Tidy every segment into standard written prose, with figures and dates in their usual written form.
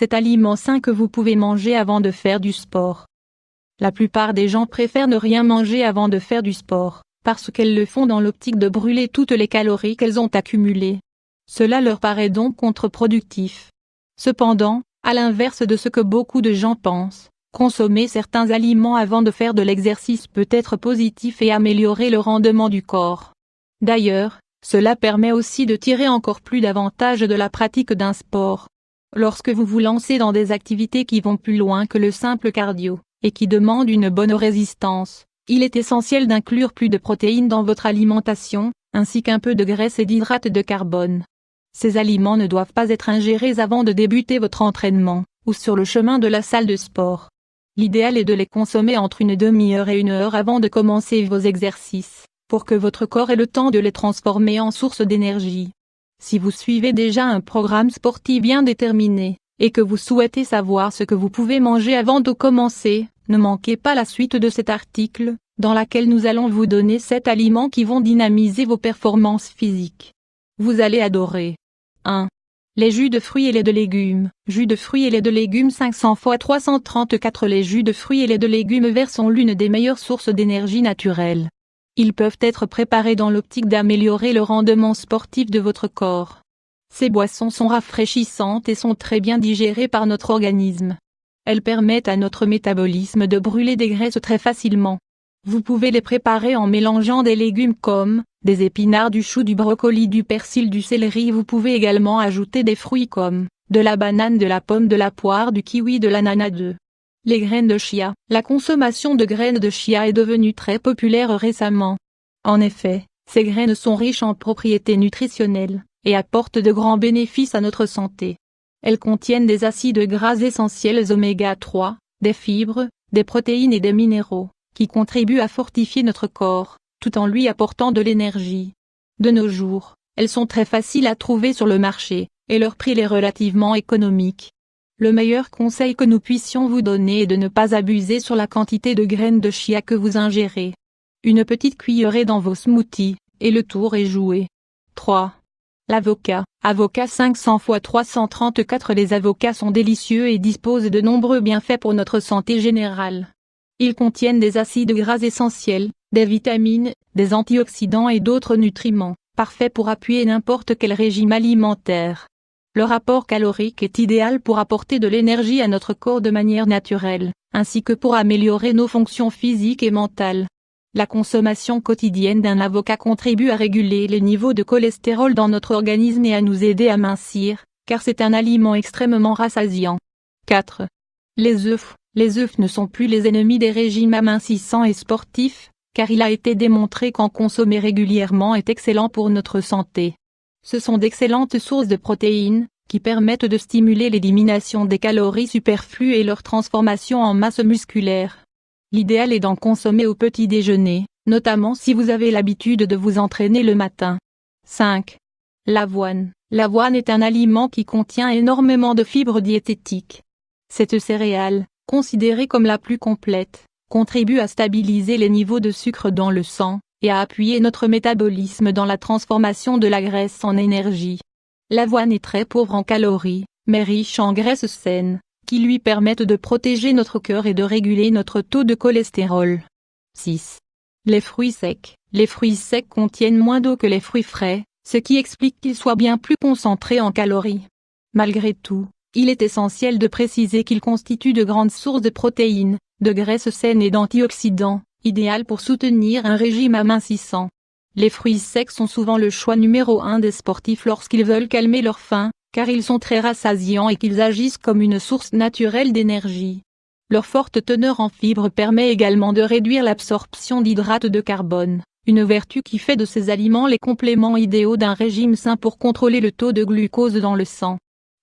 cet aliment sain que vous pouvez manger avant de faire du sport. La plupart des gens préfèrent ne rien manger avant de faire du sport, parce qu'elles le font dans l'optique de brûler toutes les calories qu'elles ont accumulées. Cela leur paraît donc contre-productif. Cependant, à l'inverse de ce que beaucoup de gens pensent, consommer certains aliments avant de faire de l'exercice peut être positif et améliorer le rendement du corps. D'ailleurs, cela permet aussi de tirer encore plus d'avantages de la pratique d'un sport. Lorsque vous vous lancez dans des activités qui vont plus loin que le simple cardio, et qui demandent une bonne résistance, il est essentiel d'inclure plus de protéines dans votre alimentation, ainsi qu'un peu de graisse et d'hydrates de carbone. Ces aliments ne doivent pas être ingérés avant de débuter votre entraînement, ou sur le chemin de la salle de sport. L'idéal est de les consommer entre une demi-heure et 1 heure avant de commencer vos exercices, pour que votre corps ait le temps de les transformer en source d'énergie. Si vous suivez déjà un programme sportif bien déterminé, et que vous souhaitez savoir ce que vous pouvez manger avant de commencer, ne manquez pas la suite de cet article, dans laquelle nous allons vous donner 7 aliments qui vont dynamiser vos performances physiques. Vous allez adorer. 1. Les jus de fruits et lait de légumes. Jus de fruits et lait de légumes 500 x 334. Les jus de fruits et lait de légumes verts sont l'une des meilleures sources d'énergie naturelle. Ils peuvent être préparés dans l'optique d'améliorer le rendement sportif de votre corps. Ces boissons sont rafraîchissantes et sont très bien digérées par notre organisme. Elles permettent à notre métabolisme de brûler des graisses très facilement. Vous pouvez les préparer en mélangeant des légumes comme des épinards, du chou, du brocoli, du persil, du céleri. Vous pouvez également ajouter des fruits comme de la banane, de la pomme, de la poire, du kiwi, de l'ananas. Les graines de chia. La consommation de graines de chia est devenue très populaire récemment. En effet, ces graines sont riches en propriétés nutritionnelles, et apportent de grands bénéfices à notre santé. Elles contiennent des acides gras essentiels oméga 3, des fibres, des protéines et des minéraux, qui contribuent à fortifier notre corps, tout en lui apportant de l'énergie. De nos jours, elles sont très faciles à trouver sur le marché, et leur prix est relativement économique. Le meilleur conseil que nous puissions vous donner est de ne pas abuser sur la quantité de graines de chia que vous ingérez. Une petite cuillerée dans vos smoothies, et le tour est joué. 3. L'avocat. Avocat 500 x 334. Les avocats sont délicieux et disposent de nombreux bienfaits pour notre santé générale. Ils contiennent des acides gras essentiels, des vitamines, des antioxydants et d'autres nutriments, parfaits pour appuyer n'importe quel régime alimentaire. Leur apport calorique est idéal pour apporter de l'énergie à notre corps de manière naturelle, ainsi que pour améliorer nos fonctions physiques et mentales. La consommation quotidienne d'un avocat contribue à réguler les niveaux de cholestérol dans notre organisme et à nous aider à mincir, car c'est un aliment extrêmement rassasiant. 4. Les œufs. Les œufs ne sont plus les ennemis des régimes amincissants et sportifs, car il a été démontré qu'en consommer régulièrement est excellent pour notre santé. Ce sont d'excellentes sources de protéines, qui permettent de stimuler l'élimination des calories superflues et leur transformation en masse musculaire. L'idéal est d'en consommer au petit déjeuner, notamment si vous avez l'habitude de vous entraîner le matin. 5. L'avoine. L'avoine est un aliment qui contient énormément de fibres diététiques. Cette céréale, considérée comme la plus complète, contribue à stabiliser les niveaux de sucre dans le sang, et à appuyer notre métabolisme dans la transformation de la graisse en énergie. L'avoine est très pauvre en calories, mais riche en graisses saines, qui lui permettent de protéger notre cœur et de réguler notre taux de cholestérol. 6. Les fruits secs. Les fruits secs contiennent moins d'eau que les fruits frais, ce qui explique qu'ils soient bien plus concentrés en calories. Malgré tout, il est essentiel de préciser qu'ils constituent de grandes sources de protéines, de graisses saines et d'antioxydants, idéal pour soutenir un régime amincissant. Les fruits secs sont souvent le choix numéro 1 des sportifs lorsqu'ils veulent calmer leur faim, car ils sont très rassasiants et qu'ils agissent comme une source naturelle d'énergie. Leur forte teneur en fibres permet également de réduire l'absorption d'hydrates de carbone, une vertu qui fait de ces aliments les compléments idéaux d'un régime sain pour contrôler le taux de glucose dans le sang.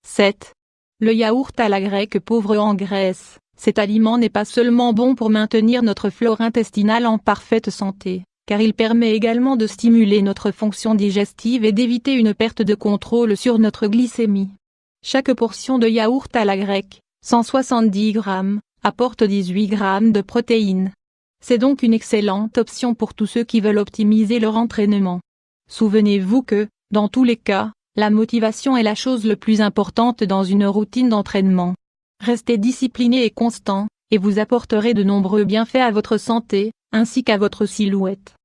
7. Le yaourt à la grecque pauvre en graisse. Cet aliment n'est pas seulement bon pour maintenir notre flore intestinale en parfaite santé, car il permet également de stimuler notre fonction digestive et d'éviter une perte de contrôle sur notre glycémie. Chaque portion de yaourt à la grecque, 170 grammes, apporte 18 grammes de protéines. C'est donc une excellente option pour tous ceux qui veulent optimiser leur entraînement. Souvenez-vous que, dans tous les cas, La motivation est la chose le plus importante dans une routine d'entraînement. Restez discipliné et constant, et vous apporterez de nombreux bienfaits à votre santé, ainsi qu'à votre silhouette.